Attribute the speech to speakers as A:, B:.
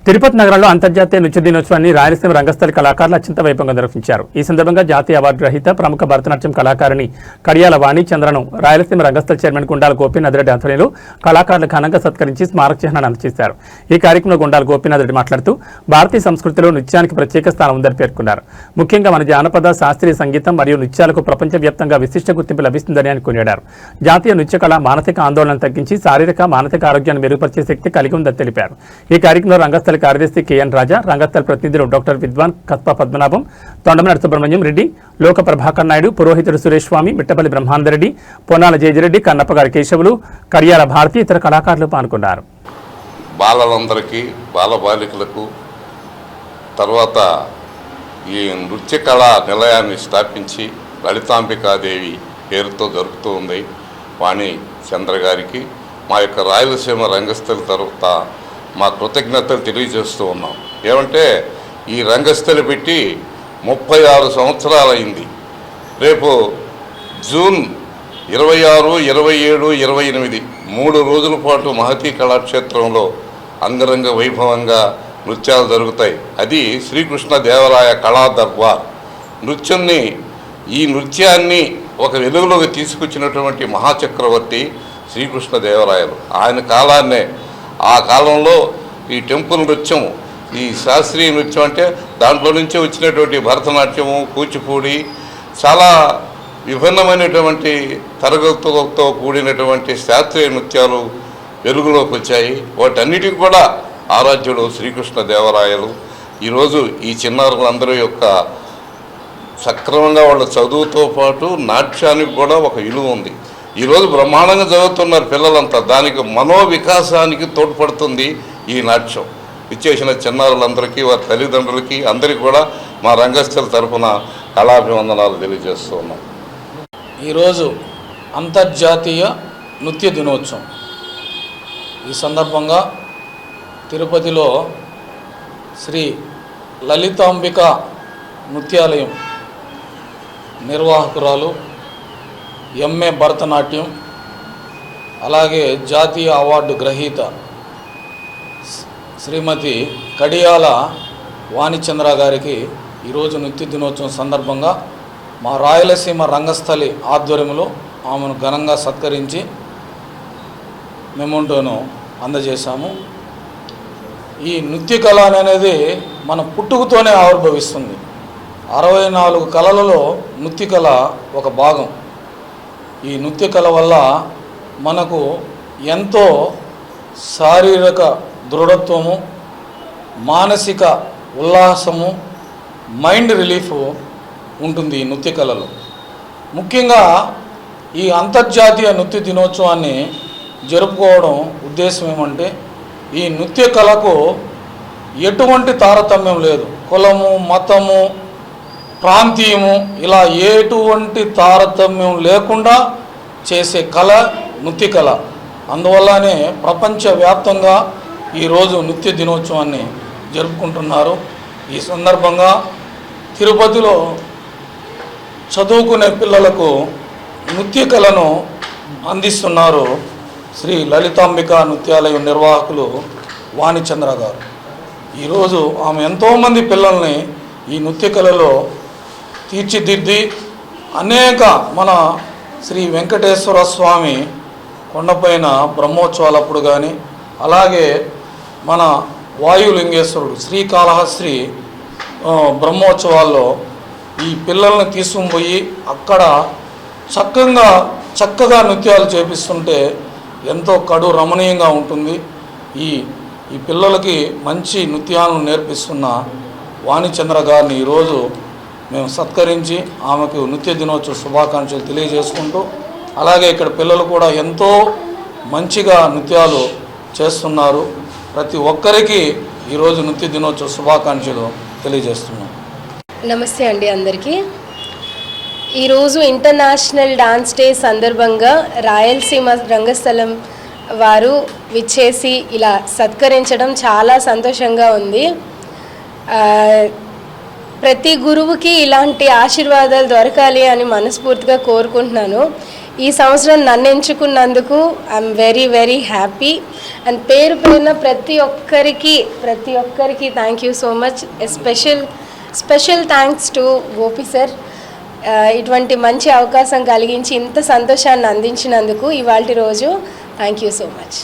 A: తిరుపతి నగరంలో అంతర్జాతీయ నృత్య దినోత్సవాన్ని రాయలసీమ రంగస్థలి కళాకారులు అత్యంత వైభవంగా నిర్వహించారు. ఈ సందర్భంగా జాతీయ అవార్డు గ్రహీత ప్రముఖ భరతనాట్యం కళాకారిణి కడియాల వాణి చంద్రను రాయలసీమ రంగస్థలి చైర్మన్ గుండాల గోపీనాథ్ రెడ్డి ఆధ్వర్యంలో కళాకారులు ఘనంగా సత్కరించి స్మారక చిహ్నాన్ని అందజేశారు. ఈ కార్యక్రమంలో గుండాల గోపీనాథ్ రెడ్డి మాట్లాడుతూ భారతీయ సంస్కృతిలో నృత్యానికి ప్రత్యేక స్థానం ఉందని పేర్కొన్నారు. ముఖ్యంగా మన జానపద శాస్త్రీయ సంగీతం మరియు నృత్యాలకు ప్రపంచవ్యాప్తంగా విశిష్ట గుర్తింపు లభిస్తుందని ఆయన కొనియాడారు. జాతీయ నృత్య కళ మానసిక ఆందోళనను తగ్గించి శారీరక మానసిక ఆరోగ్యాన్ని మెరుగుపరిచే శక్తి కలిగి ఉందని తెలిపారు. ఈ కార్యక్రమంలో రంగస్థలి కార్యదర్శి కెఎన్ రాజా, రంగస్థల ప్రతినిధులు డాక్టర్ విద్వాన్ కస్ప పద్మనాభం, తొండమనాడు సుబ్రహ్మణ్యం రెడ్డి, లోక ప్రభాకర్ నాయుడు, పురోహితుడు సురేష్ స్వామి, మిట్టపల్లి బ్రహ్మాందరెడ్డి, పొన్నాల జయజిరెడ్డి, కన్నప్పగారి కేశవులు, కడియాల భారతి ఇతర కళాకారులు పాల్గొన్నారు.
B: బాలలందరికీ బాలబాలికలకు తర్వాత ఈ నృత్య కళా నిలయాన్ని స్థాపించి లలితాంబికాదేవి పేరుతో జరుపుతూ ఉంది వాణి చంద్ర గారికి మా యొక్క రాయలసీమ రంగస్థలి తరఫున మా కృతజ్ఞతలు తెలియజేస్తూ ఉన్నాం. ఏమంటే ఈ రంగస్థలి పెట్టి 36 సంవత్సరాలైంది. రేపు జూన్ 26, 27, 28 3 రోజుల పాటు మహతీ కళాక్షేత్రంలో అంగరంగ వైభవంగా నృత్యాలు జరుగుతాయి. అది శ్రీకృష్ణ దేవరాయ కళా దర్బార్. ఈ నృత్యాన్ని ఒక వెలుగులోకి తీసుకొచ్చినటువంటి మహాచక్రవర్తి శ్రీకృష్ణ దేవరాయలు. ఆయన కాలాన్నే ఆ కాలంలో ఈ టెంపుల్ నృత్యం, ఈ శాస్త్రీయ నృత్యం అంటే దాంట్లో నుంచే వచ్చినటువంటి భరతనాట్యము, కూచిపూడి చాలా విభిన్నమైనటువంటి తరగతులతో కూడినటువంటి శాస్త్రీయ నృత్యాలు వెలుగులోకి వచ్చాయి. వాటన్నిటికీ కూడా ఆరాధ్యుడు శ్రీకృష్ణ దేవరాయలు. ఈరోజు ఈ చిన్నారులందరూ యొక్క సక్రమంగా వాళ్ళ చదువుతో పాటు నాట్యానికి కూడా ఒక విలువ ఉంది. ఈరోజు బ్రహ్మాండంగా చదువుతున్నారు పిల్లలంతా. దానికి మనోవికాసానికి తోడ్పడుతుంది ఈ నాట్యం. ఇచ్చేసిన చిన్నారులందరికీ, వారి తల్లిదండ్రులకి, అందరికీ కూడా మా రంగస్థలి తరఫున కళాభివందనాలు తెలియజేస్తూ ఉన్నాం.
C: ఈరోజు అంతర్జాతీయ నృత్య దినోత్సవం. ఈ సందర్భంగా తిరుపతిలో శ్రీ లలితాంబిక నృత్యాలయం నిర్వాహకురాలు, ఎంఏ భరతనాట్యం, అలాగే జాతీయ అవార్డు గ్రహీత శ్రీమతి కడియాల వాణిచంద్ర గారికి ఈరోజు నృత్య దినోత్సవం సందర్భంగా మా రాయలసీమ రంగస్థలి ఆధ్వర్యంలో ఆమెను ఘనంగా సత్కరించి మెమోంటోను అందజేశాము. ఈ నృత్య కళ అనేది మన పుట్టుకతోనే ఆవిర్భవిస్తుంది. 64 కళలలో నృత్య కళ ఒక భాగం. ఈ నృత్య కళ వల్ల మనకు ఎంతో శారీరక దృఢత్వము, మానసిక ఉల్లాసము, మైండ్ రిలీఫ్ ఉంటుంది ఈ నృత్య కళలో. ముఖ్యంగా ఈ అంతర్జాతీయ నృత్య దినోత్సవాన్ని జరుపుకోవడం ఉద్దేశం ఏమంటే, ఈ నృత్య కళకు ఎటువంటి తారతమ్యం లేదు. కులము, మతము, ప్రాంతీయము ఇలా ఎటువంటి తారతమ్యం లేకుండా చేసే కళ నృత్య కళ. అందువల్లనే ప్రపంచవ్యాప్తంగా ఈరోజు నృత్య దినోత్సవాన్ని జరుపుకుంటున్నారు. ఈ సందర్భంగా తిరుపతిలో చదువుకునే పిల్లలకు నృత్య కళను అందిస్తున్నారు శ్రీ లలితాంబిక నృత్యాలయం నిర్వాహకులు వాణిచంద్ర గారు. ఈరోజు ఆమె ఎంతోమంది పిల్లల్ని ఈ నృత్య కళలో తీర్చిదిద్ది అనేక మన శ్రీ వెంకటేశ్వర స్వామి కొండపైన బ్రహ్మోత్సవాలప్పుడు కానీ, అలాగే మన వాయులింగేశ్వరుడు శ్రీకాళహస్తి బ్రహ్మోత్సవాల్లో ఈ పిల్లల్ని తీసుకుని పోయి అక్కడ చక్కగా నృత్యాలు చేపిస్తుంటే ఎంతో కడు రమణీయంగా ఉంటుంది. ఈ పిల్లలకి మంచి నృత్యాలను నేర్పిస్తున్న వాణిచంద్ర గారిని ఈరోజు మేము సత్కరించి ఆమెకు నృత్య దినోత్సవ శుభాకాంక్షలు తెలియజేసుకుంటూ, అలాగే ఇక్కడ పిల్లలు కూడా ఎంతో మంచిగా నృత్యాలు చేస్తున్నారు. ప్రతి ఒక్కరికి ఈరోజు నృత్య దినోత్సవ శుభాకాంక్షలు తెలియజేస్తున్నాం.
D: నమస్తే అండి అందరికీ. ఈరోజు ఇంటర్నేషనల్ డాన్స్ డే సందర్భంగా రాయలసీమ రంగస్థలం వారు విచ్చేసి ఇలా సత్కరించడం చాలా సంతోషంగా ఉంది. ప్రతి గురువుకి ఇలాంటి ఆశీర్వాదాలు దొరకాలి అని మనస్ఫూర్తిగా కోరుకుంటున్నాను. ఈ సంవత్సరం నన్ను ఎంచుకున్నందుకు I'm very very happy. And పేరు పేరున ప్రతి ఒక్కరికి thank you so much. Special thanks to Gopi sir, ఇటువంటి మంచి అవకాశం కలిగించి ఇంత సంతోషాన్ని అందించినందుకు ఇవాల్టి రోజు. Thank you so much.